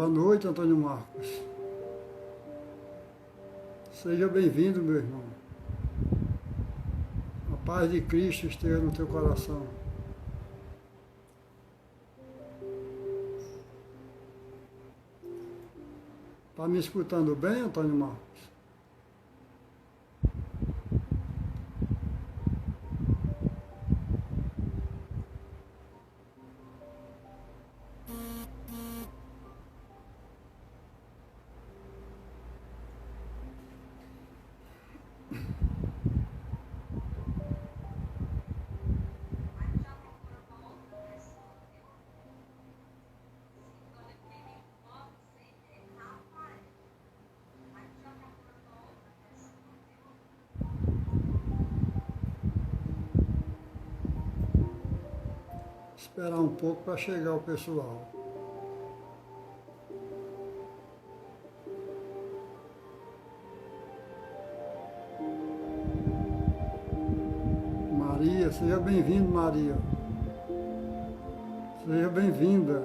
noite, Antônio Marcos. Seja bem-vindo, meu irmão. A paz de Cristo esteja no teu coração. Está me escutando bem, Antônio Marcos? Esperar um pouco para chegar o pessoal. Maria, seja bem-vindo, Maria. Seja bem-vinda.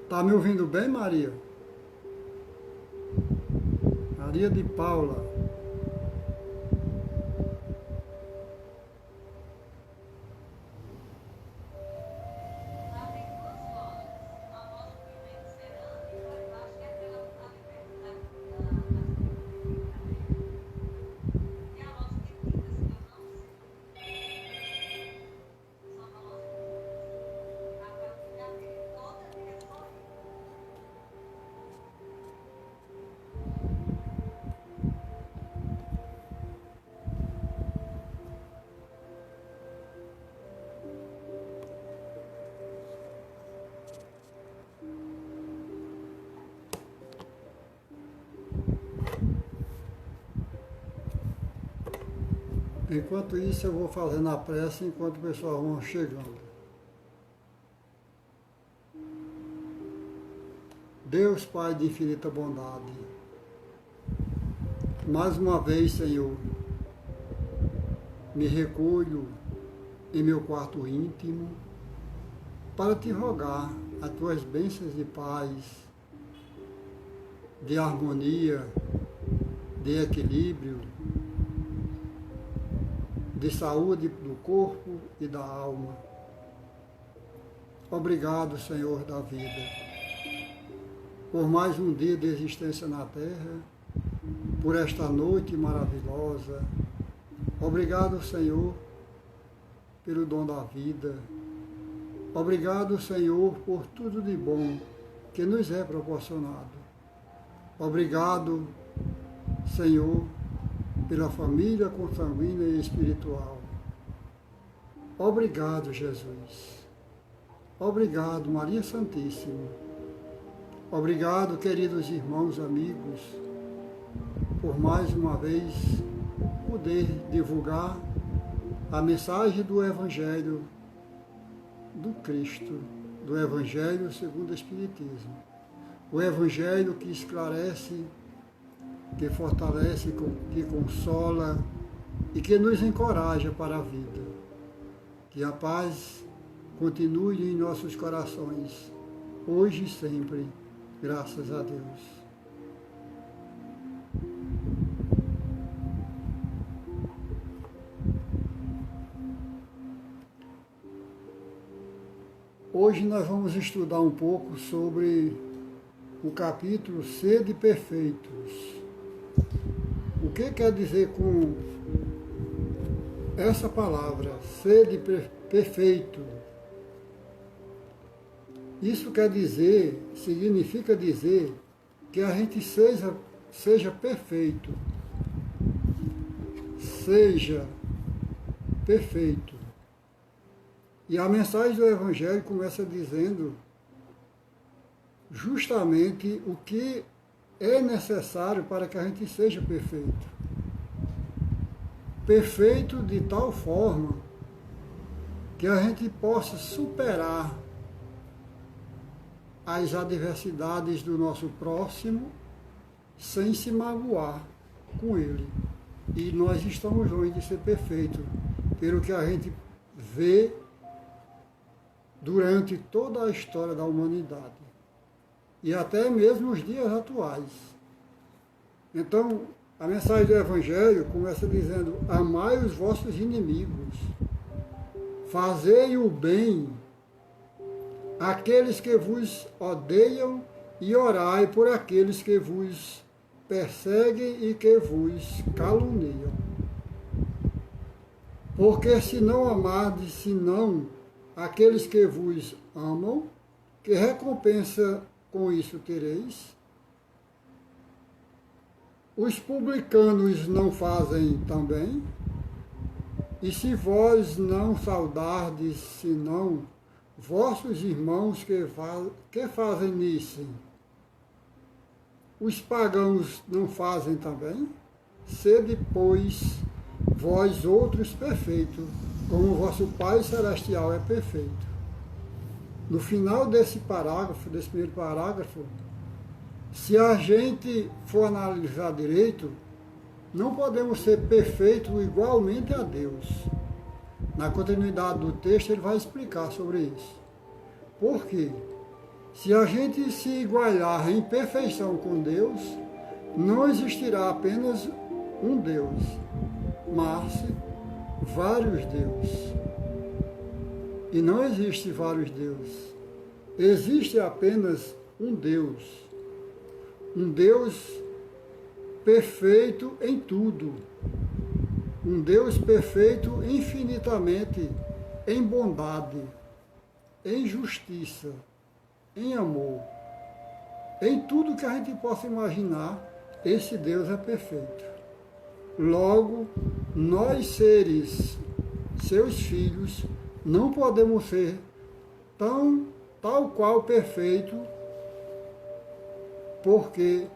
Tá me ouvindo bem, Maria? Maria de Paula. Enquanto isso, eu vou fazendo a prece enquanto o pessoal vão chegando. Deus Pai de infinita bondade, mais uma vez, Senhor, me recolho em meu quarto íntimo para te rogar as tuas bênçãos de paz, de harmonia, de equilíbrio, de saúde do corpo e da alma. Obrigado, Senhor da vida, por mais um dia de existência na Terra, por esta noite maravilhosa. Obrigado, Senhor, pelo dom da vida. Obrigado, Senhor, por tudo de bom que nos é proporcionado. Obrigado, Senhor, pela família consanguínea e espiritual. Obrigado, Jesus. Obrigado, Maria Santíssima. Obrigado, queridos irmãos, amigos, por mais uma vez poder divulgar a mensagem do Evangelho do Cristo, do Evangelho segundo o Espiritismo. O Evangelho que esclarece, que fortalece, que consola e que nos encoraja para a vida. Que a paz continue em nossos corações, hoje e sempre, graças a Deus. Hoje nós vamos estudar um pouco sobre o capítulo Sede Perfeitos. O que quer dizer com essa palavra, sede perfeito? Isso quer dizer, significa dizer que a gente seja perfeito. Seja perfeito. E a mensagem do Evangelho começa dizendo justamente o que é necessário para que a gente seja perfeito. Perfeito de tal forma que a gente possa superar as adversidades do nosso próximo sem se magoar com ele. E nós estamos longe de ser perfeito, pelo que a gente vê durante toda a história da humanidade e até mesmo os dias atuais. Então, a mensagem do Evangelho começa dizendo: amai os vossos inimigos, fazei o bem àqueles que vos odeiam e orai por aqueles que vos perseguem e que vos caluniam. Porque se não amardes senão aqueles que vos amam, que recompensa com isso tereis? Os publicanos não fazem também? E se vós não saudardes senão vossos irmãos que fazem nisso, os pagãos não fazem também? Sede, pois, vós outros perfeitos, como o vosso Pai Celestial é perfeito. No final desse parágrafo, desse primeiro parágrafo, se a gente for analisar direito, não podemos ser perfeitos igualmente a Deus. Na continuidade do texto ele vai explicar sobre isso. Por quê? Se a gente se igualar em perfeição com Deus, não existirá apenas um Deus, mas vários deuses. E não existe vários deuses. Existe apenas um Deus. Um Deus perfeito em tudo. Um Deus perfeito infinitamente em bondade, em justiça, em amor. Em tudo que a gente possa imaginar, esse Deus é perfeito. Logo, nós seres, seus filhos, não podemos ser tal qual perfeito, porque,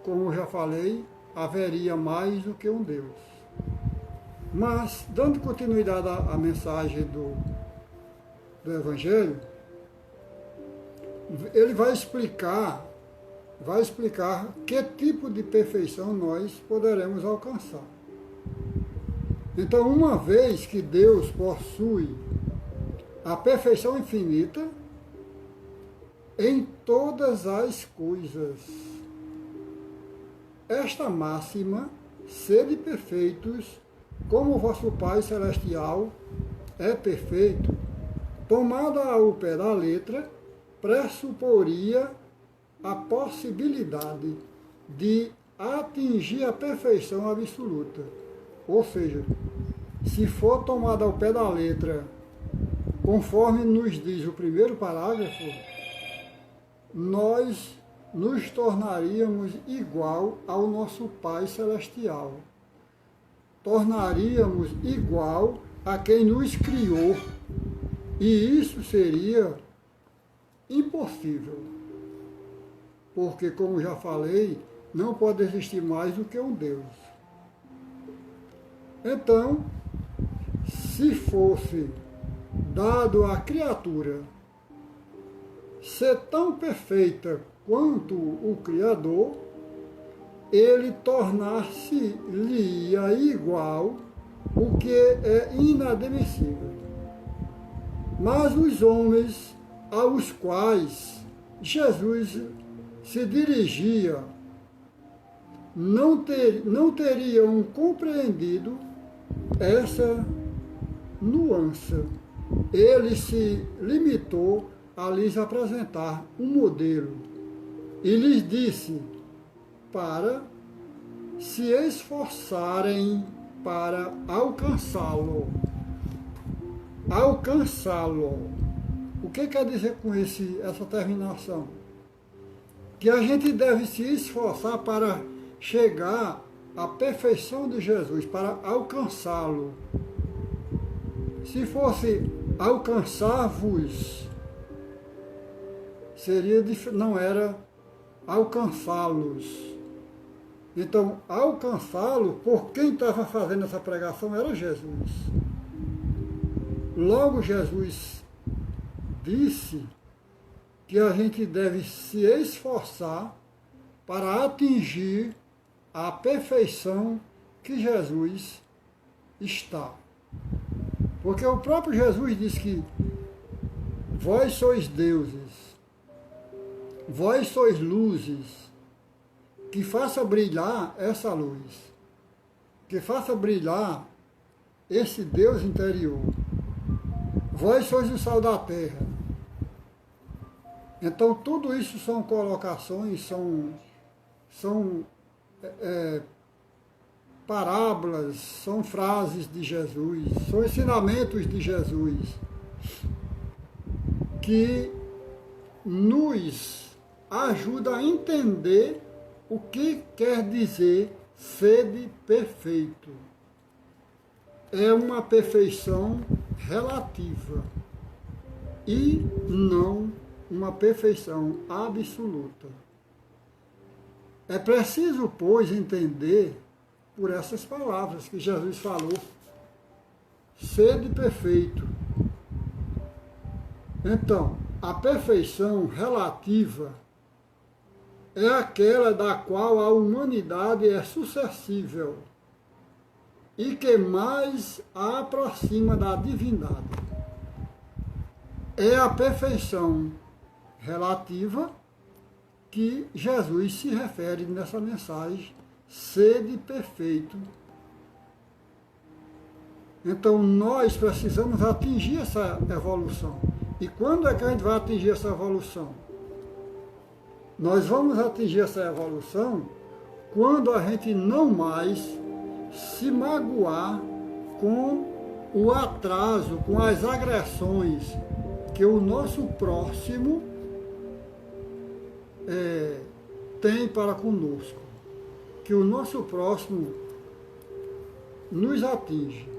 como eu já falei, haveria mais do que um Deus. Mas, dando continuidade à mensagem do Evangelho, ele vai explicar que tipo de perfeição nós poderemos alcançar. Então, uma vez que Deus possui a perfeição infinita em todas as coisas, esta máxima, sede perfeitos, como o vosso Pai Celestial é perfeito, tomada ao pé da letra, pressuporia a possibilidade de atingir a perfeição absoluta. Ou seja, se for tomada ao pé da letra, conforme nos diz o primeiro parágrafo, nós nos tornaríamos igual ao nosso Pai Celestial. Tornaríamos igual a quem nos criou. E isso seria impossível. Porque, como já falei, não pode existir mais do que um Deus. Então, se fosse dado à criatura ser tão perfeita quanto o Criador, ele tornar-se-lhe igual, o que é inadmissível. Mas os homens aos quais Jesus se dirigia não teriam compreendido essa nuance. Ele se limitou a lhes apresentar um modelo e lhes disse para se esforçarem para alcançá-lo. Alcançá-lo. O que quer dizer com essa terminação? Que a gente deve se esforçar para chegar à perfeição de Jesus, para alcançá-lo. Se fosse alcançar-vos, não era alcançá-los. Então, alcançá-lo, por quem estava fazendo essa pregação era Jesus. Logo, Jesus disse que a gente deve se esforçar para atingir a perfeição que Jesus está. Porque o próprio Jesus disse que vós sois deuses, vós sois luzes, que faça brilhar essa luz, que faça brilhar esse Deus interior. Vós sois o sal da terra. Então, tudo isso são colocações, são parábolas, são frases de Jesus, são ensinamentos de Jesus, que nos ajuda a entender o que quer dizer sede perfeito. É uma perfeição relativa e não uma perfeição absoluta. É preciso, pois, entender por essas palavras que Jesus falou, sede perfeito. Então, a perfeição relativa é aquela da qual a humanidade é suscetível e que mais a aproxima da divindade. É a perfeição relativa que Jesus se refere nessa mensagem, sede perfeito. Então nós precisamos atingir essa evolução. E quando é que a gente vai atingir essa evolução? Nós vamos atingir essa evolução quando a gente não mais se magoar com o atraso, com as agressões que o nosso próximo tem para conosco, que o nosso próximo nos atinge.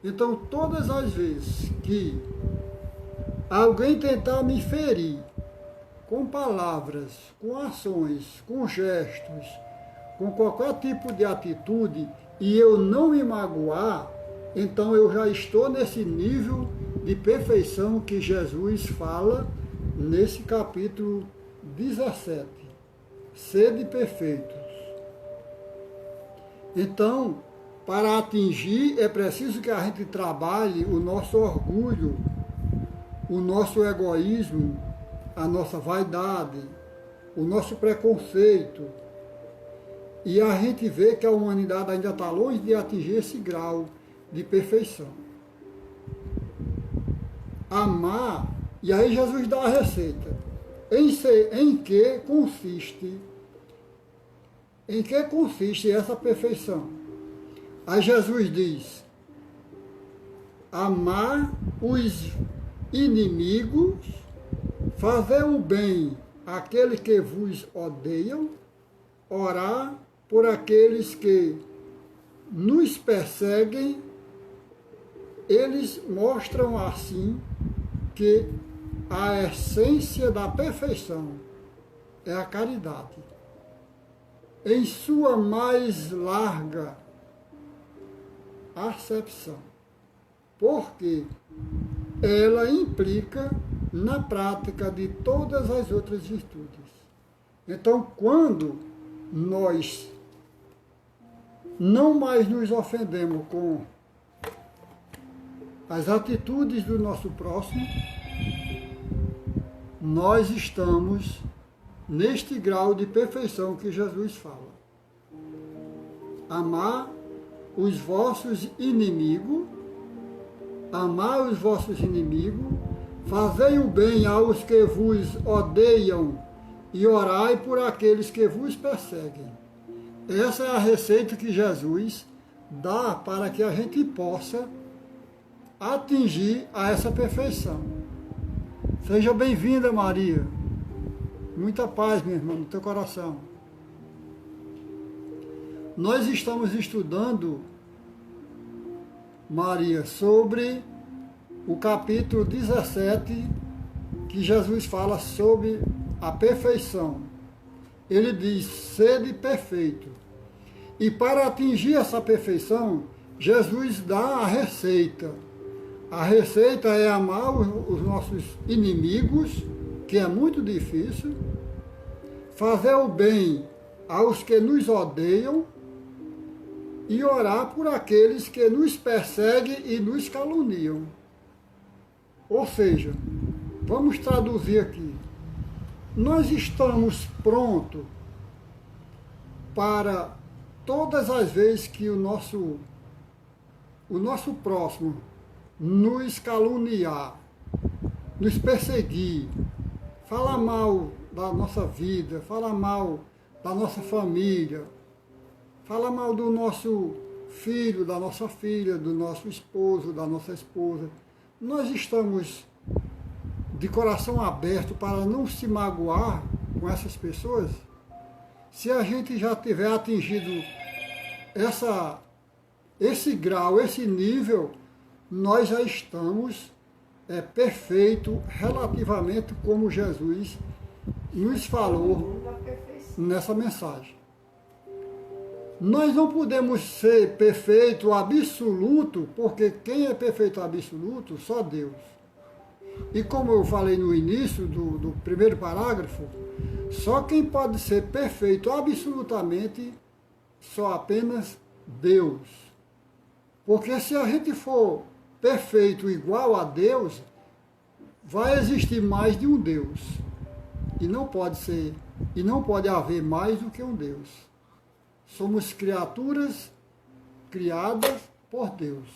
Então, todas as vezes que alguém tentar me ferir com palavras, com ações, com gestos, com qualquer tipo de atitude, e eu não me magoar, então eu já estou nesse nível de perfeição que Jesus fala nesse capítulo 17. Sede perfeitos. Então, para atingir, é preciso que a gente trabalhe o nosso orgulho, o nosso egoísmo, a nossa vaidade, o nosso preconceito. E a gente vê que a humanidade ainda está longe de atingir esse grau de perfeição. Amar, e aí Jesus dá a receita. Em que consiste essa perfeição? Aí Jesus diz: amar os inimigos, fazer o bem àqueles que vos odeiam, orar por aqueles que nos perseguem. Eles mostram assim que a essência da perfeição é a caridade, em sua mais larga acepção, porque ela implica na prática de todas as outras virtudes. Então, quando nós não mais nos ofendemos com as atitudes do nosso próximo, nós estamos neste grau de perfeição que Jesus fala. Amar os vossos inimigos, fazei o bem aos que vos odeiam e orai por aqueles que vos perseguem. Essa é a receita que Jesus dá para que a gente possa atingir a essa perfeição. Seja bem-vinda, Maria. Muita paz, minha irmã, no teu coração. Nós estamos estudando, Maria, sobre o capítulo 17, que Jesus fala sobre a perfeição. Ele diz: sede perfeito. E para atingir essa perfeição, Jesus dá a receita. A receita é amar os nossos inimigos, que é muito difícil, fazer o bem aos que nos odeiam e orar por aqueles que nos perseguem e nos caluniam. Ou seja, Vamos traduzir aqui. Nós estamos prontos para todas as vezes que o nosso próximo nos caluniar, nos perseguir, falar mal da nossa vida, falar mal da nossa família, falar mal do nosso filho, da nossa filha, do nosso esposo, da nossa esposa. Nós estamos de coração aberto para não se magoar com essas pessoas? Se a gente já tiver atingido esse grau, esse nível, nós já estamos perfeito relativamente como Jesus nos falou nessa mensagem. Nós não podemos ser perfeito absoluto, porque quem é perfeito absoluto? Só Deus. E como eu falei no início do primeiro parágrafo, só quem pode ser perfeito absolutamente, só apenas Deus. Porque se a gente for perfeito igual a Deus, vai existir mais de um Deus. E não pode ser, e não pode haver mais do que um Deus. Somos criaturas criadas por Deus.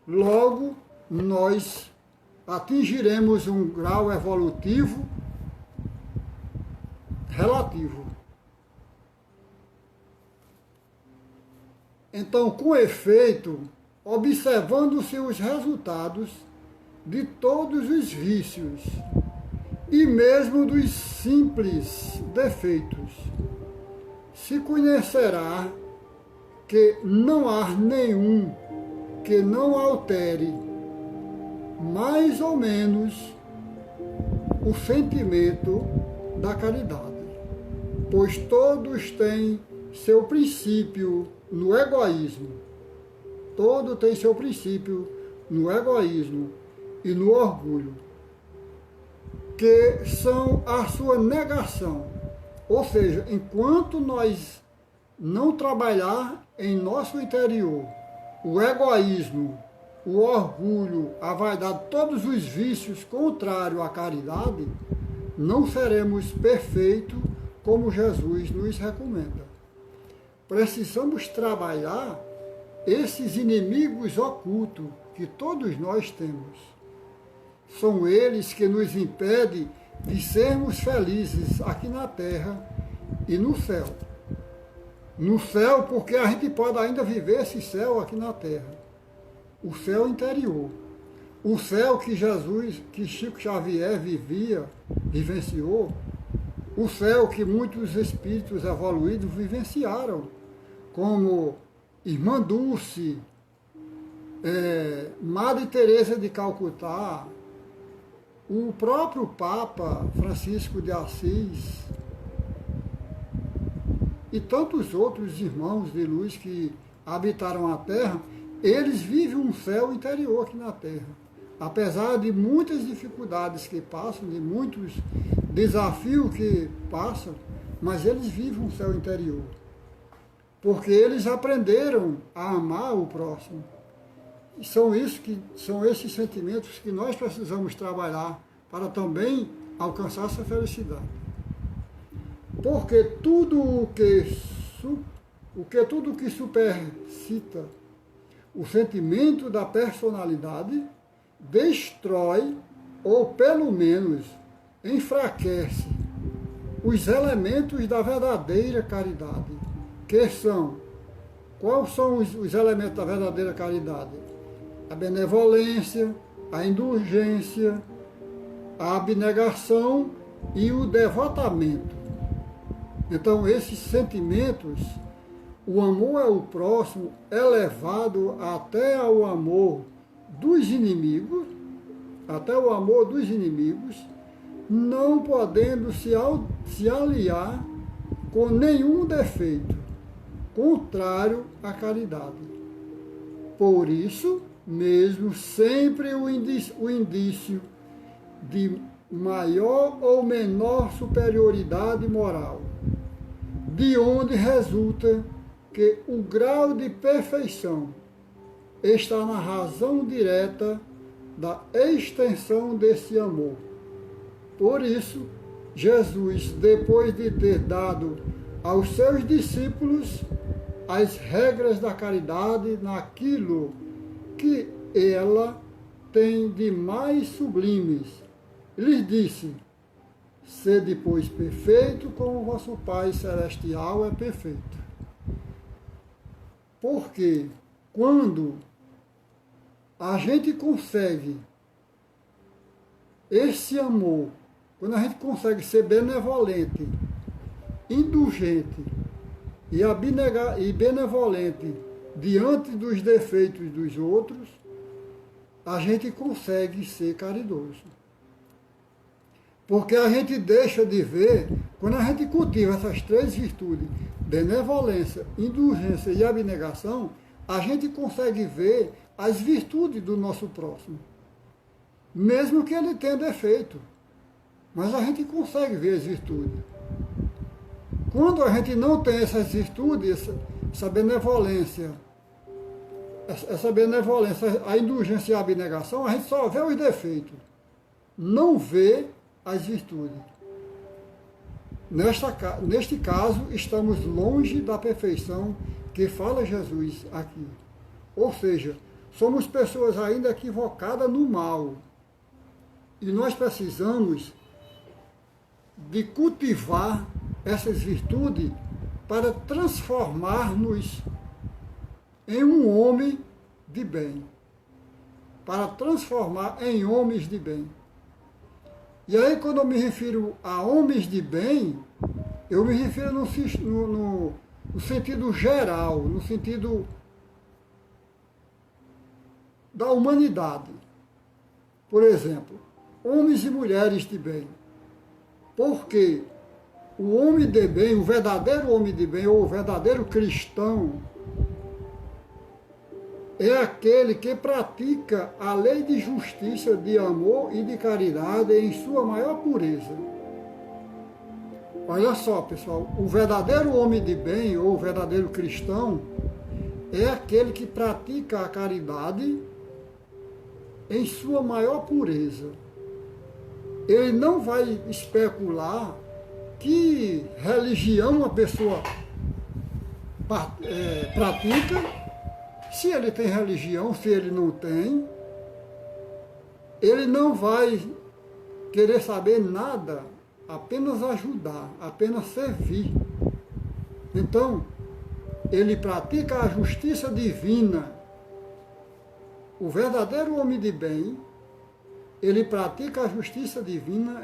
Logo, nós atingiremos um grau evolutivo relativo. Então, com efeito, observando-se os resultados de todos os vícios e mesmo dos simples defeitos, se conhecerá que não há nenhum que não altere mais ou menos o sentimento da caridade, pois todos têm seu princípio no egoísmo. Todo tem seu princípio no egoísmo e no orgulho, que são a sua negação. Ou seja, enquanto nós não trabalhar em nosso interior o egoísmo, o orgulho, a vaidade, todos os vícios contrários à caridade, não seremos perfeitos como Jesus nos recomenda. Precisamos trabalhar esses inimigos ocultos que todos nós temos. São eles que nos impedem de sermos felizes aqui na terra e no céu. No céu, porque a gente pode ainda viver esse céu aqui na terra. O céu interior. O céu que Jesus, que Chico Xavier vivenciou. O céu que muitos espíritos evoluídos vivenciaram, como Irmã Dulce, Madre Teresa de Calcutá, o próprio Papa Francisco de Assis e tantos outros irmãos de luz que habitaram a Terra, eles vivem um céu interior aqui na Terra. Apesar de muitas dificuldades que passam, de muitos desafios que passam, mas eles vivem um céu interior. Porque eles aprenderam a amar o próximo. E são esses sentimentos que nós precisamos trabalhar para também alcançar essa felicidade. Porque tudo que supercita o sentimento da personalidade destrói, ou pelo menos enfraquece, os elementos da verdadeira caridade. Que são? Quais são os elementos da verdadeira caridade? A benevolência, a indulgência, a abnegação e o devotamento. Então, esses sentimentos, o amor ao próximo é levado até ao amor dos inimigos, não podendo se aliar com nenhum defeito contrário à caridade. Por isso mesmo, sempre o indício de maior ou menor superioridade moral, de onde resulta que o grau de perfeição está na razão direta da extensão desse amor. Por isso, Jesus, depois de ter dado aos seus discípulos as regras da caridade naquilo que ela tem de mais sublimes, lhes disse: sede, pois, perfeito, como o vosso Pai Celestial é perfeito. Porque quando a gente consegue esse amor, quando a gente consegue ser benevolente, indulgente e benevolente diante dos defeitos dos outros, a gente consegue ser caridoso. Porque a gente deixa de ver, quando a gente cultiva essas três virtudes, benevolência, indulgência e abnegação, a gente consegue ver as virtudes do nosso próximo. Mesmo que ele tenha defeito. Mas a gente consegue ver as virtudes. Quando a gente não tem essas virtudes, essa benevolência, a indulgência e a abnegação, a gente só vê os defeitos, não vê as virtudes. Neste caso, estamos longe da perfeição que fala Jesus aqui. Ou seja, somos pessoas ainda equivocadas no mal. E nós precisamos de cultivar essas virtudes para transformar-nos em um homem de bem. Para transformar em homens de bem. E aí, quando eu me refiro a homens de bem, eu me refiro no sentido geral, no sentido da humanidade. Por exemplo, homens e mulheres de bem. Porque o homem de bem, o verdadeiro homem de bem, ou o verdadeiro cristão, é aquele que pratica a lei de justiça, de amor e de caridade em sua maior pureza. Olha só, pessoal, o verdadeiro homem de bem, ou o verdadeiro cristão, é aquele que pratica a caridade em sua maior pureza. Ele não vai especular que religião a pessoa pratica, se ele tem religião, se ele não tem. Ele não vai querer saber nada, apenas ajudar, apenas servir. Então, ele pratica a justiça divina. O verdadeiro homem de bem, ele pratica a justiça divina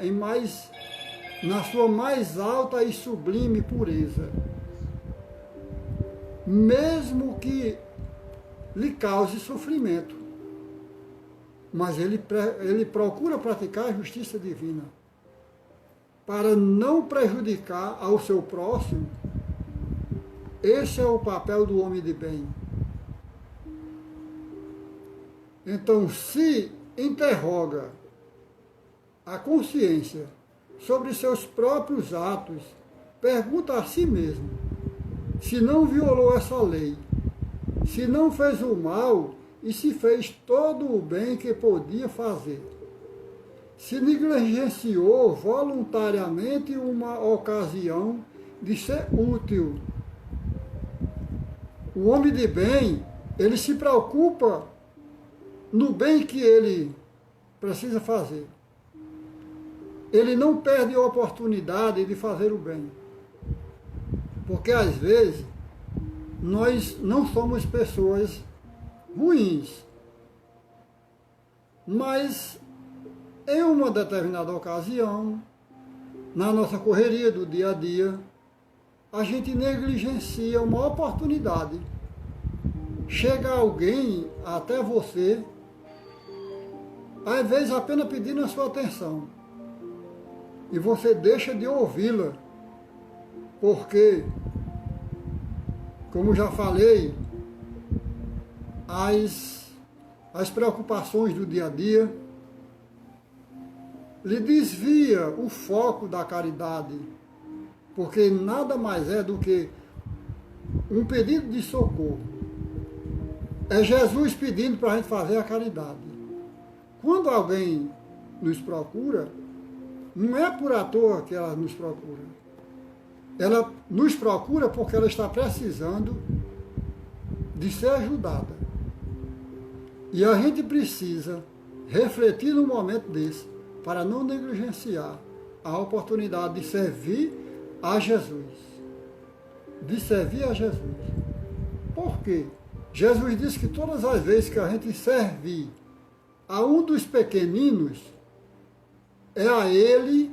na sua mais alta e sublime pureza. Mesmo que lhe cause sofrimento. Mas ele procura praticar a justiça divina para não prejudicar ao seu próximo. Esse é o papel do homem de bem. Então, se interroga a consciência sobre seus próprios atos, pergunta a si mesmo se não violou essa lei, se não fez o mal e se fez todo o bem que podia fazer, se negligenciou voluntariamente uma ocasião de ser útil. O homem de bem, ele se preocupa no bem que ele precisa fazer. Ele não perde a oportunidade de fazer o bem. Porque às vezes nós não somos pessoas ruins, mas em uma determinada ocasião, na nossa correria do dia a dia, a gente negligencia uma oportunidade. Chega alguém até você, às vezes apenas pedindo a sua atenção, e você deixa de ouvi-la, porque, como já falei, as preocupações do dia a dia lhe desvia o foco da caridade, porque nada mais é do que um pedido de socorro. É Jesus pedindo para a gente fazer a caridade. quando alguém nos procura, não é por à toa que ela nos procura. Ela nos procura porque ela está precisando de ser ajudada. E a gente precisa refletir num momento desse para não negligenciar a oportunidade de servir a Jesus. De servir a Jesus. Por quê? Jesus disse que todas as vezes que a gente servir a um dos pequeninos, é a ele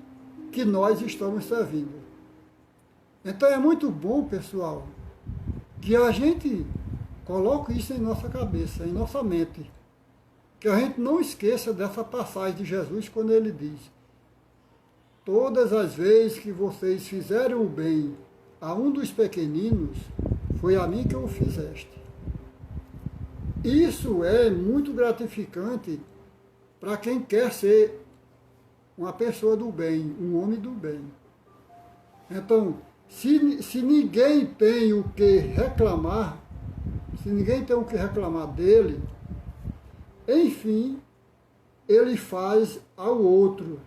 que nós estamos servindo. Então é muito bom, pessoal, que a gente coloque isso em nossa cabeça, em nossa mente. Que a gente não esqueça dessa passagem de Jesus quando ele diz: todas as vezes que vocês fizerem o bem a um dos pequeninos, foi a mim que o fizeste. Isso é muito gratificante para quem quer ser uma pessoa do bem, um homem do bem. Então, se ninguém tem o que reclamar, se ninguém tem o que reclamar dele, enfim, ele faz ao outro.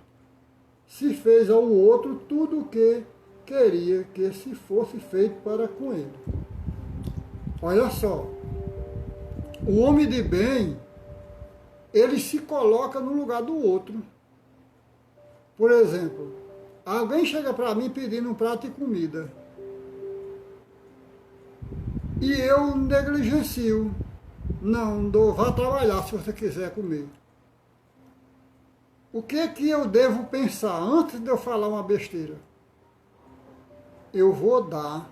Se fez ao outro tudo o que queria que se fosse feito para com ele. Olha só, o homem de bem, ele se coloca no lugar do outro. Por exemplo, alguém chega para mim pedindo um prato de comida e eu negligencio. Não, vá trabalhar se você quiser comer. O que é que eu devo pensar antes de eu falar uma besteira? Eu vou dar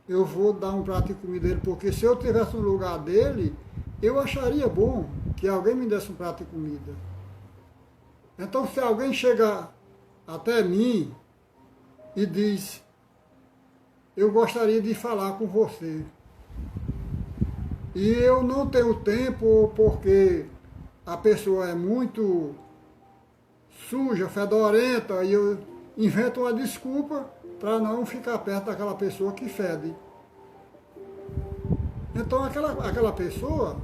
um prato de comida dele, porque se eu estivesse no lugar dele, eu acharia bom que alguém me desse um prato de comida. Então, se alguém chega até mim e diz: eu gostaria de falar com você, e eu não tenho tempo porque a pessoa é muito suja, fedorenta, e eu invento uma desculpa para não ficar perto daquela pessoa que fede. Então aquela pessoa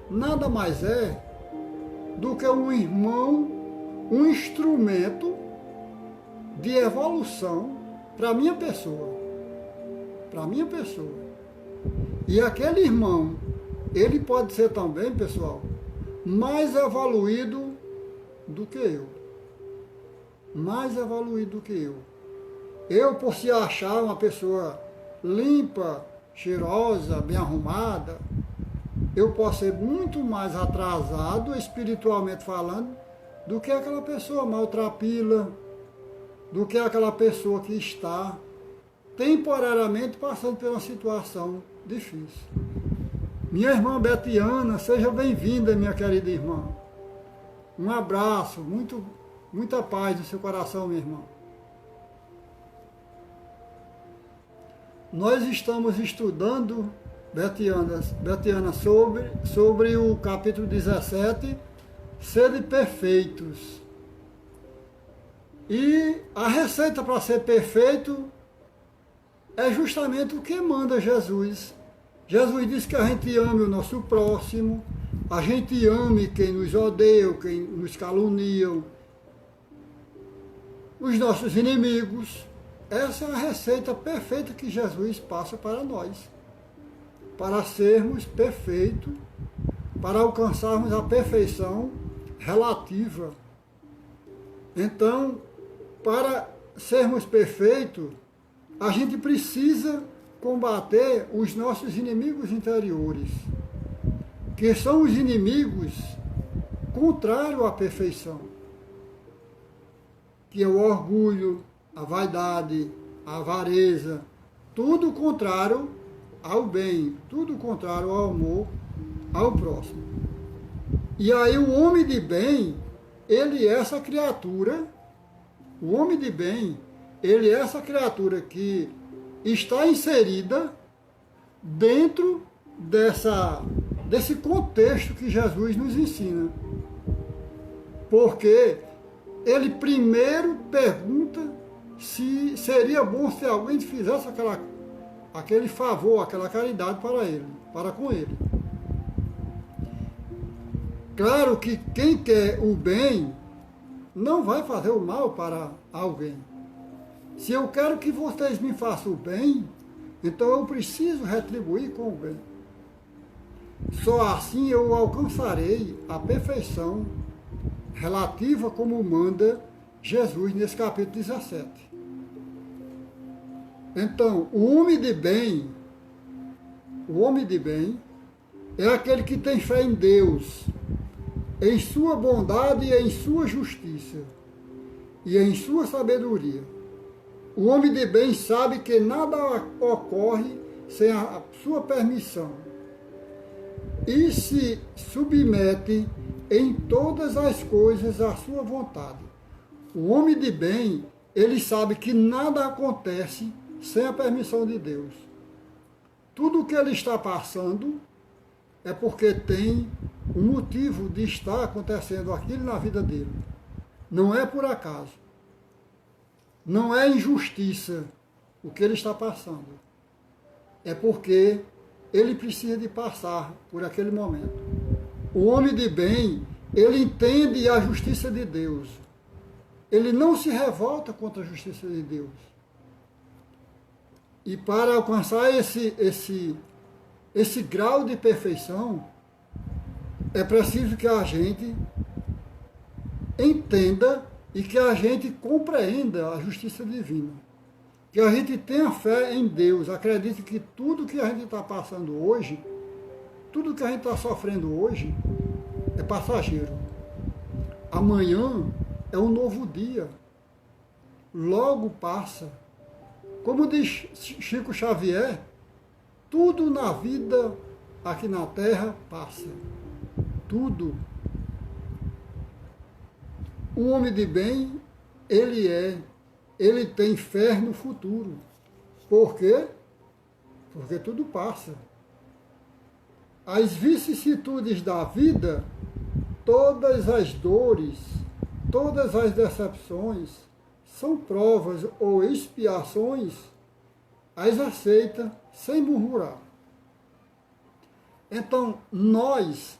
nada mais é do que um irmão, um instrumento de evolução para a minha pessoa. Para a minha pessoa. E aquele irmão, ele pode ser também, pessoal, mais evoluído do que eu. Mais evoluído do que eu. Eu, por se achar uma pessoa limpa, cheirosa, bem arrumada, eu posso ser muito mais atrasado, espiritualmente falando, do que aquela pessoa maltrapilha, do que aquela pessoa que está temporariamente passando por uma situação difícil. Minha irmã Betiana, seja bem-vinda, minha querida irmã. Um abraço, muita paz no seu coração, minha irmã. Nós estamos estudando, Betiana, sobre o capítulo 17, Sede perfeitos. E a receita para ser perfeito é justamente o que manda Jesus. Jesus diz que a gente ame o nosso próximo, a gente ame quem nos odeia, quem nos calunia, os nossos inimigos. Essa é a receita perfeita que Jesus passa para nós, para sermos perfeitos, para alcançarmos a perfeição relativa. Então, para sermos perfeitos, a gente precisa combater os nossos inimigos interiores, que são os inimigos contrários à perfeição, que é o orgulho, a vaidade, a avareza, tudo contrário ao bem, tudo contrário ao amor ao próximo. E aí o homem de bem, ele é essa criatura, o homem de bem, ele é essa criatura que está inserida dentro desse contexto que Jesus nos ensina. Porque ele primeiro pergunta se seria bom se alguém fizesse aquele favor, aquela caridade para ele, para com ele. Claro que quem quer o bem não vai fazer o mal para alguém. Se eu quero que vocês me façam o bem, então eu preciso retribuir com o bem. Só assim eu alcançarei a perfeição relativa como manda Jesus nesse capítulo 17. Então, o homem de bem é aquele que tem fé em Deus, em sua bondade e em sua justiça, e em sua sabedoria. O homem de bem sabe que nada ocorre sem a sua permissão, e se submete em todas as coisas à sua vontade. O homem de bem, ele sabe que nada acontece sem a permissão de Deus. Tudo o que ele está passando é porque tem um motivo de estar acontecendo aquilo na vida dele. Não é por acaso. Não é injustiça o que ele está passando. É porque ele precisa de passar por aquele momento. O homem de bem, ele entende a justiça de Deus. Ele não se revolta contra a justiça de Deus. E para alcançar esse grau de perfeição, é preciso que a gente entenda e que a gente compreenda a justiça divina. Que a gente tenha fé em Deus, acredite que tudo que a gente está passando hoje, tudo que a gente está sofrendo hoje, é passageiro. Amanhã é um novo dia. Logo passa. Como diz Chico Xavier, tudo na vida aqui na Terra passa. Tudo. Um homem de bem, ele tem fé no futuro. Por quê? Porque tudo passa. As vicissitudes da vida, todas as dores, todas as decepções, são provas ou expiações, as aceita sem murmurar. Então, nós,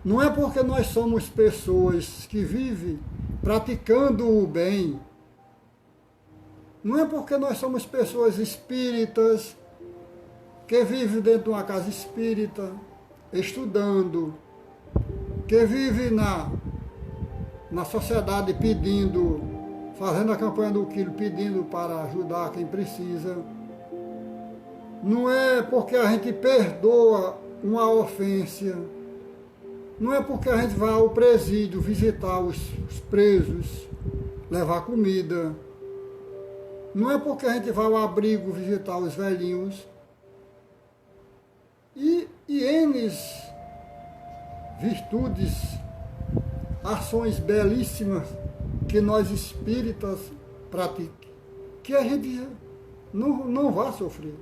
não é porque nós somos pessoas que vivem praticando o bem, não é porque nós somos pessoas espíritas, que vivem dentro de uma casa espírita, estudando, que vivem na sociedade pedindo, fazendo a campanha do quilo, pedindo para ajudar quem precisa. Não é porque a gente perdoa uma ofensa, não é porque a gente vai ao presídio visitar os presos, levar comida, não é porque a gente vai ao abrigo visitar os velhinhos, e N virtudes, ações belíssimas que nós espíritas praticamos, que a gente não vai sofrer.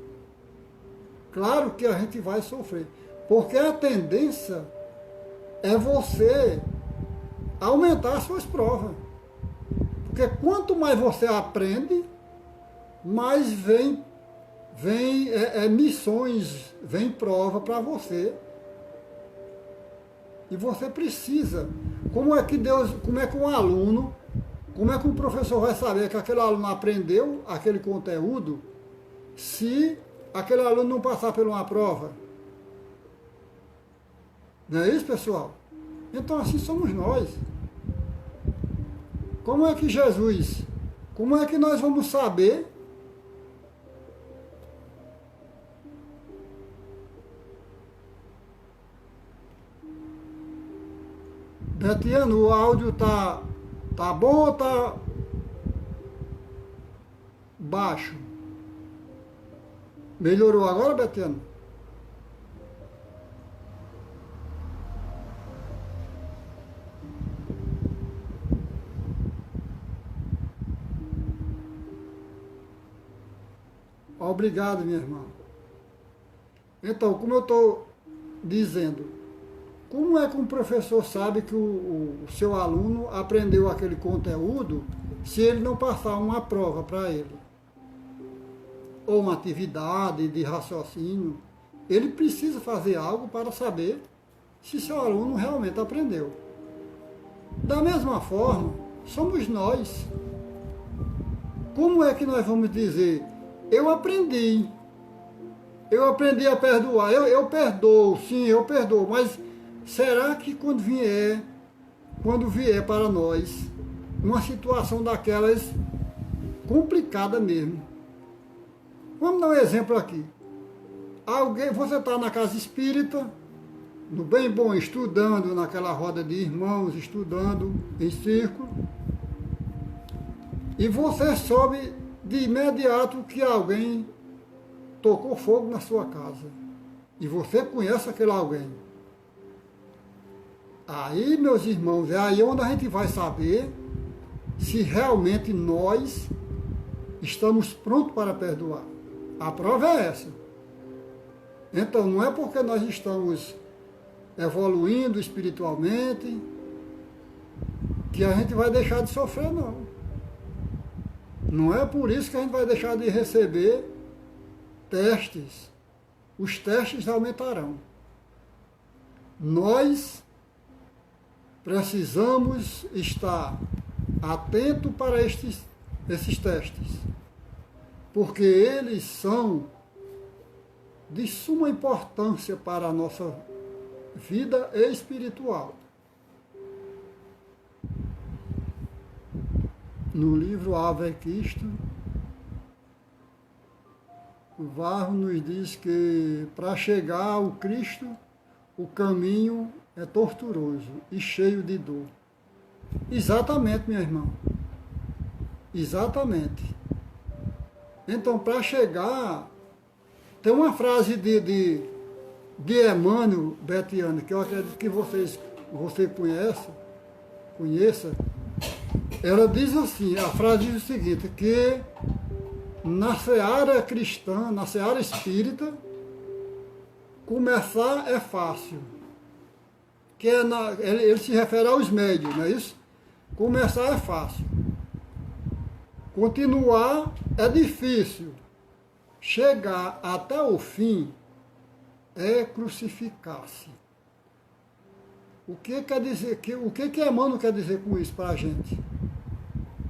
Claro que a gente vai sofrer, porque a tendência é você aumentar as suas provas. Porque quanto mais você aprende, mais vem missões, vem prova para você. E você precisa. Como é que um aluno, como é que um professor vai saber que aquele aluno aprendeu aquele conteúdo se aquele aluno não passar por uma prova? Não é isso, pessoal? Então assim somos nós. Como é que nós vamos saber Betiano, o áudio tá bom ou tá baixo? Melhorou agora, Betiano? Obrigado, minha irmã. Então, como eu estou dizendo, como é que um professor sabe que o seu aluno aprendeu aquele conteúdo se ele não passar uma prova para ele? Ou uma atividade de raciocínio? Ele precisa fazer algo para saber se seu aluno realmente aprendeu. Da mesma forma, somos nós. Como é que nós vamos dizer, eu aprendi a perdoar, eu perdoo, sim, eu perdoo, mas será que quando vier para nós uma situação daquelas complicada mesmo? Vamos dar um exemplo aqui. Você está na casa espírita, no bem bom, estudando naquela roda de irmãos, estudando em círculo, e você soube de imediato que alguém tocou fogo na sua casa. E você conhece aquele alguém. Aí, meus irmãos, é aí onde a gente vai saber se realmente nós estamos prontos para perdoar. A prova é essa. Então, não é porque nós estamos evoluindo espiritualmente que a gente vai deixar de sofrer, não. Não é por isso que a gente vai deixar de receber testes. Os testes aumentarão. Nós precisamos estar atentos para esses testes, porque eles são de suma importância para a nossa vida espiritual. No livro Ave Cristo, o Varro nos diz que para chegar ao Cristo, o caminho é torturoso e cheio de dor. Exatamente, minha irmã. Exatamente. Então, para chegar, tem uma frase de Emmanuel Betiana, que eu acredito que você conheça. Ela diz assim, a frase diz o seguinte, que na seara cristã, na seara espírita, começar é fácil. Que ele se refere aos médios, não é isso? Começar é fácil. Continuar é difícil. Chegar até o fim é crucificar-se. O que quer dizer? O que Emmanuel quer dizer com isso para a gente?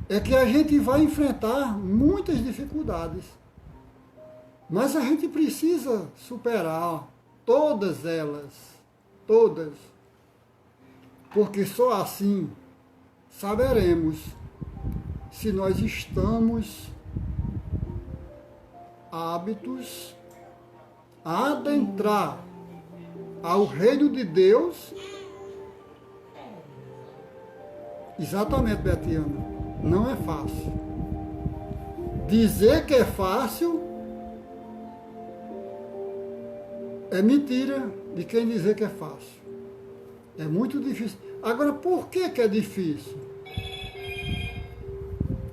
É que a gente vai enfrentar muitas dificuldades. Mas a gente precisa superar todas elas. Todas. Porque só assim saberemos se nós estamos aptos a adentrar ao reino de Deus. Exatamente, Betiana. Não é fácil. Dizer que é fácil é mentira de quem dizer que é fácil. É muito difícil. Agora, por que é difícil?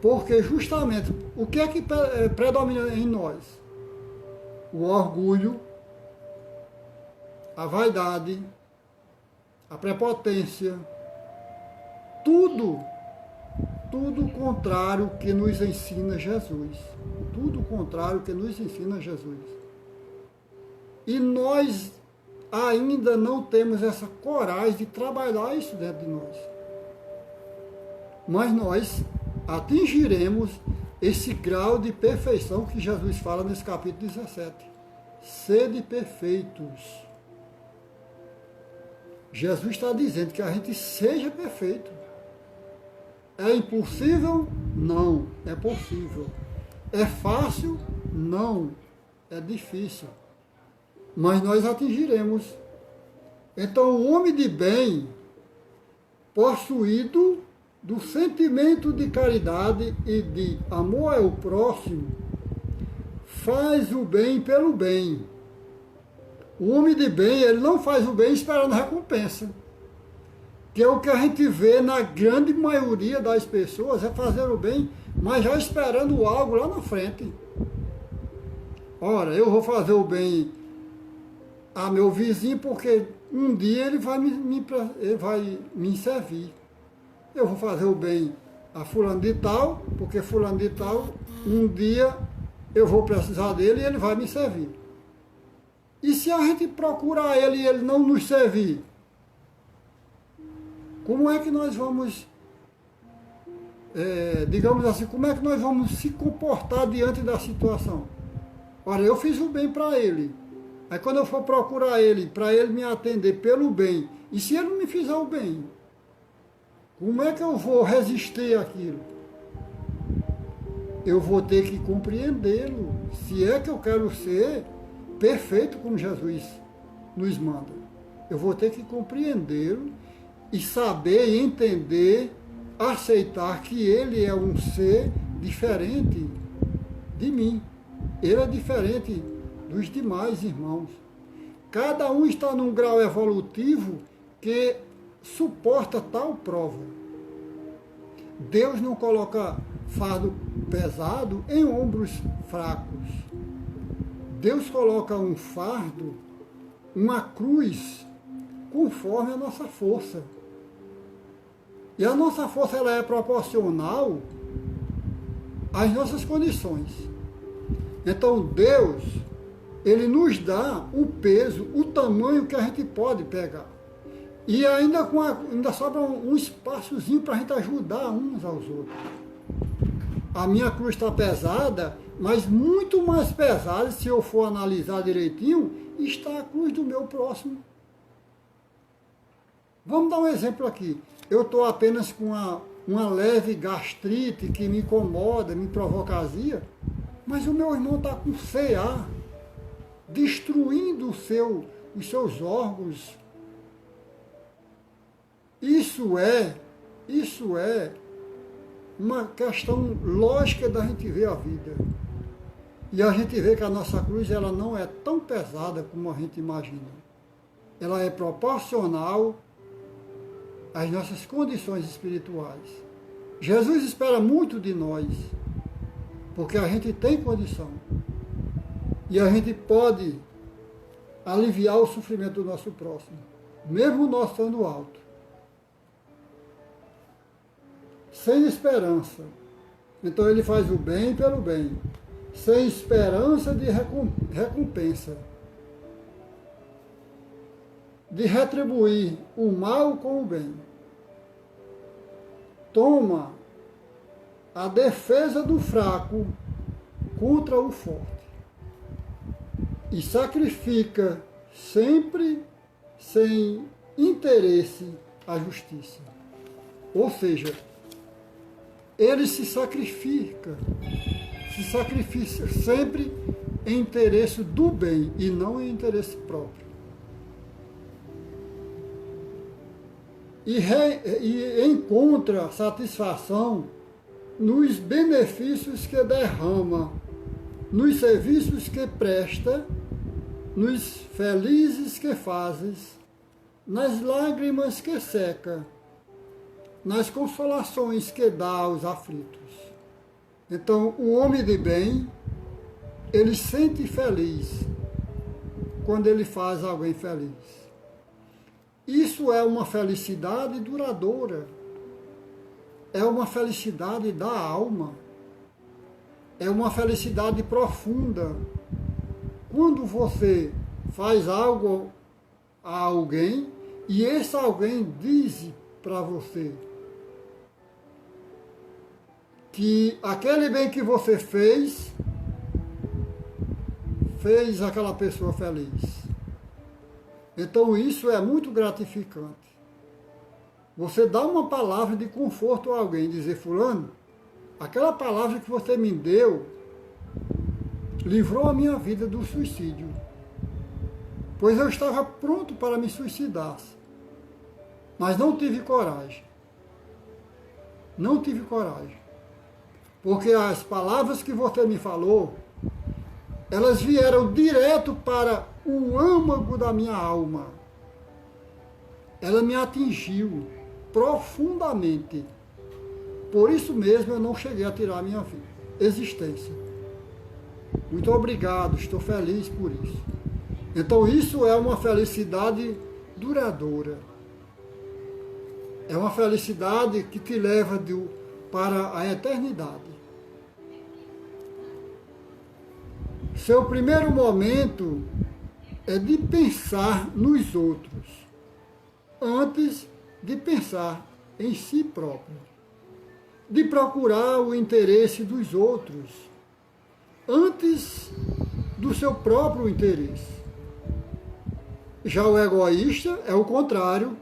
Porque justamente, o que é que predomina em nós? O orgulho, a vaidade, a prepotência, tudo contrário que nos ensina Jesus. Tudo contrário que nos ensina Jesus. E nós ainda não temos essa coragem de trabalhar isso dentro de nós. Mas nós atingiremos esse grau de perfeição que Jesus fala nesse capítulo 17. Sede perfeitos. Jesus está dizendo que a gente seja perfeito. É impossível? Não, é possível. É fácil? Não, é difícil. Mas nós atingiremos. Então, o homem de bem, possuído do sentimento de caridade e de amor ao próximo, faz o bem pelo bem. O homem de bem, ele não faz o bem esperando recompensa. Que é o que a gente vê na grande maioria das pessoas, é fazer o bem, mas já esperando algo lá na frente. Ora, eu vou fazer o bem a meu vizinho porque um dia ele vai me servir. Eu vou fazer o bem a fulano de tal, porque fulano de tal, um dia eu vou precisar dele e ele vai me servir. E se a gente procurar ele e ele não nos servir, Como é que nós vamos, digamos assim, como é que nós vamos se comportar diante da situação? Ora, eu fiz o bem para ele. Aí quando eu for procurar ele, para ele me atender pelo bem, e se ele não me fizer o bem, como é que eu vou resistir àquilo? Eu vou ter que compreendê-lo, se é que eu quero ser perfeito como Jesus nos manda. Eu vou ter que compreendê-lo e saber e entender, aceitar que ele é um ser diferente de mim. Ele é diferente dos demais irmãos. Cada um está num grau evolutivo que suporta tal prova. Deus não coloca fardo pesado em ombros fracos. Deus coloca um fardo, uma cruz, conforme a nossa força. E a nossa força ela é proporcional às nossas condições. Então Deus, ele nos dá o peso, o tamanho que a gente pode pegar. E ainda sobra um espaçozinho para a gente ajudar uns aos outros. A minha cruz está pesada, mas muito mais pesada, se eu for analisar direitinho, está a cruz do meu próximo. Vamos dar um exemplo aqui. Eu estou apenas com uma leve gastrite que me incomoda, me provoca azia, mas o meu irmão está com CA, destruindo os seus órgãos. Isso é uma questão lógica da gente ver a vida. E a gente vê que a nossa cruz ela não é tão pesada como a gente imagina. Ela é proporcional às nossas condições espirituais. Jesus espera muito de nós, porque a gente tem condição. E a gente pode aliviar o sofrimento do nosso próximo, mesmo nós estando alto. Sem esperança. Então ele faz o bem pelo bem, sem esperança de recompensa, de retribuir o mal com o bem. Toma a defesa do fraco contra o forte e sacrifica sempre sem interesse a justiça. Ou seja, ele se sacrifica sempre em interesse do bem e não em interesse próprio. E encontra satisfação nos benefícios que derrama, nos serviços que presta, nos felizes que fazes, nas lágrimas que seca, nas consolações que dá aos aflitos. Então, o homem de bem, ele sente feliz quando ele faz alguém feliz. Isso é uma felicidade duradoura, é uma felicidade da alma, é uma felicidade profunda. Quando você faz algo a alguém e esse alguém diz para você que aquele bem que você fez aquela pessoa feliz. Então isso é muito gratificante. Você dá uma palavra de conforto a alguém, dizer, fulano, aquela palavra que você me deu livrou a minha vida do suicídio, pois eu estava pronto para me suicidar, mas não tive coragem. Não tive coragem. Porque as palavras que você me falou, elas vieram direto para o âmago da minha alma. Ela me atingiu profundamente. Por isso mesmo eu não cheguei a tirar a minha existência. Muito obrigado, estou feliz por isso. Então isso é uma felicidade duradoura. É uma felicidade que te leva para a eternidade. Seu primeiro momento é de pensar nos outros, antes de pensar em si próprio, de procurar o interesse dos outros antes do seu próprio interesse. Já o egoísta é o contrário.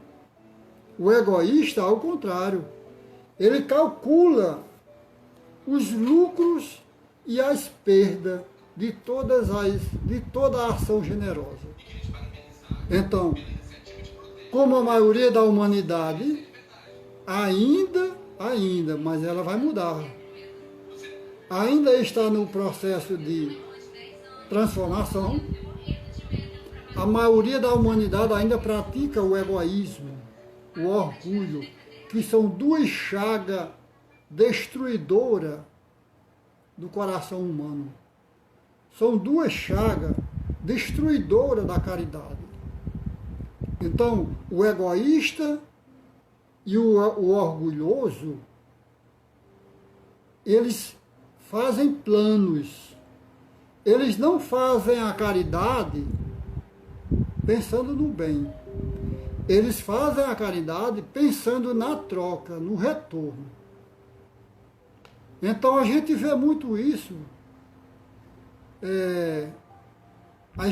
O egoísta, ao contrário, ele calcula os lucros e as perdas de toda a ação generosa. Então, como a maioria da humanidade, ainda, mas ela vai mudar, ainda está no processo de transformação, a maioria da humanidade ainda pratica o egoísmo, o orgulho, que são duas chagas destruidoras do coração humano. São duas chagas destruidoras da caridade. Então, o egoísta e o orgulhoso, eles fazem planos. Eles não fazem a caridade pensando no bem. Eles fazem a caridade pensando na troca, no retorno. Então a gente vê muito isso, a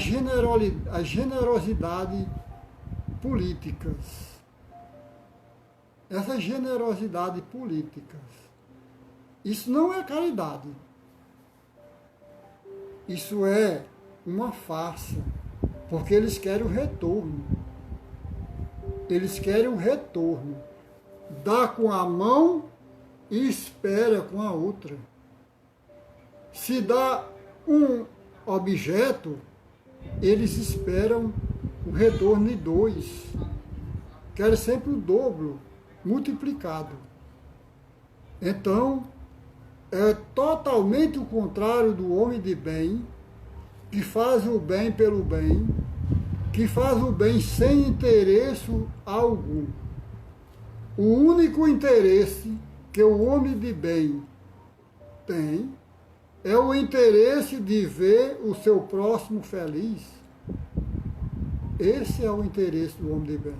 generosidade políticas. Essa generosidade políticas. Isso não é caridade. Isso é uma farsa, porque eles querem o retorno. Eles querem o retorno. Dá com a mão e espera com a outra. Se dá um objeto, eles esperam o retorno de dois. Querem sempre o dobro, multiplicado. Então, é totalmente o contrário do homem de bem, que faz o bem pelo bem, que faz o bem sem interesse algum. O único interesse que o homem de bem tem é o interesse de ver o seu próximo feliz. Esse é o interesse do homem de bem.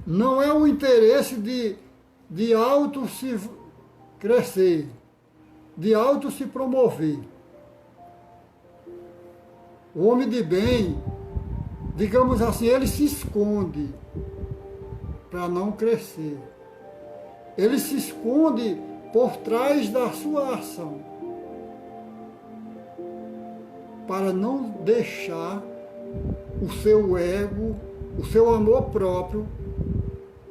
Não é o interesse de auto se crescer, de auto se promover. O homem de bem, digamos assim, ele se esconde para não crescer. Ele se esconde por trás da sua ação, para não deixar o seu ego, o seu amor próprio,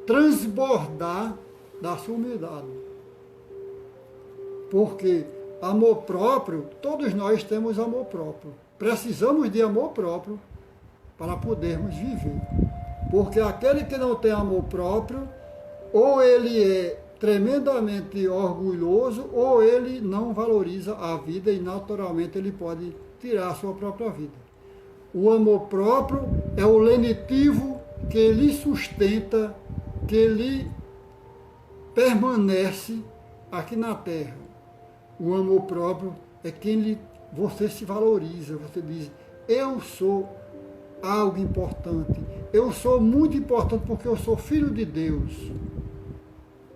transbordar da sua humildade. Porque amor próprio, todos nós temos amor próprio. Precisamos de amor próprio para podermos viver. Porque aquele que não tem amor próprio, ou ele é tremendamente orgulhoso, ou ele não valoriza a vida e naturalmente ele pode tirar a sua própria vida. O amor próprio é o lenitivo que lhe sustenta, que lhe permanece aqui na terra. O amor próprio é quem você se valoriza, você diz, eu sou algo importante, eu sou muito importante porque eu sou filho de Deus.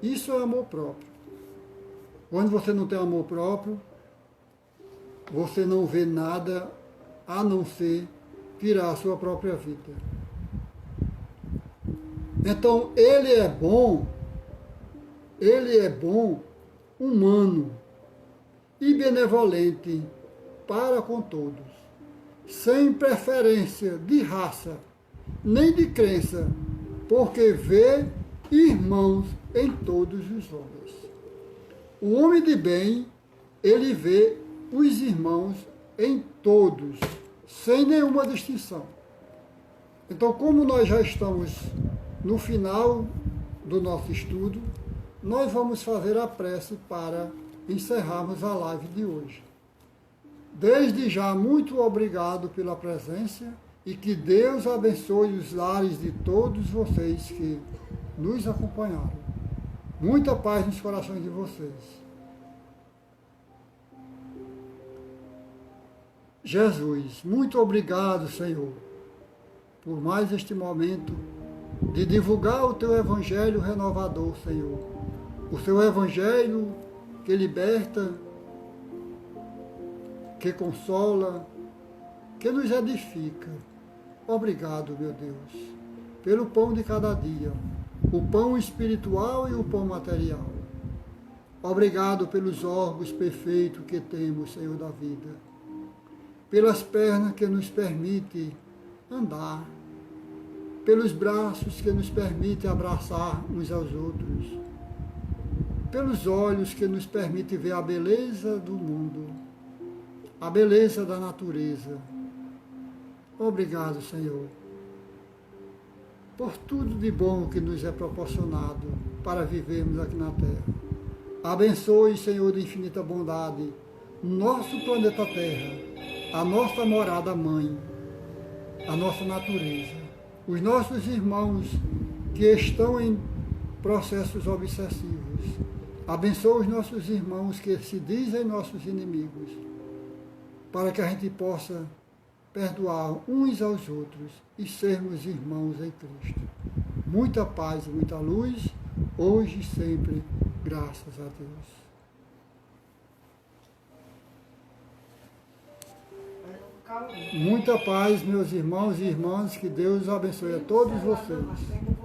Isso é amor próprio. Quando você não tem amor próprio, você não vê nada a não ser tirar a sua própria vida. Então, ele é bom, humano e benevolente para com todos, sem preferência de raça, nem de crença, porque vê irmãos em todos os homens. O homem de bem, ele vê os irmãos em todos, sem nenhuma distinção. Então, como nós já estamos no final do nosso estudo, nós vamos fazer a prece para encerrarmos a live de hoje. Desde já, muito obrigado pela presença e que Deus abençoe os lares de todos vocês que nos acompanharam. Muita paz nos corações de vocês. Jesus, muito obrigado, Senhor, por mais este momento de divulgar o teu evangelho renovador, Senhor. O teu evangelho que liberta, que consola, que nos edifica. Obrigado, meu Deus, pelo pão de cada dia, o pão espiritual e o pão material. Obrigado pelos órgãos perfeitos que temos, Senhor da vida, pelas pernas que nos permitem andar, pelos braços que nos permitem abraçar uns aos outros, pelos olhos que nos permitem ver a beleza do mundo, a beleza da natureza. Obrigado, Senhor, por tudo de bom que nos é proporcionado para vivermos aqui na Terra. Abençoe, Senhor, de infinita bondade, nosso planeta Terra, a nossa morada mãe, a nossa natureza, os nossos irmãos que estão em processos obsessivos. Abençoe os nossos irmãos que se dizem nossos inimigos, para que a gente possa perdoar uns aos outros e sermos irmãos em Cristo. Muita paz e muita luz, hoje e sempre, graças a Deus. Muita paz, meus irmãos e irmãs, que Deus abençoe a todos vocês.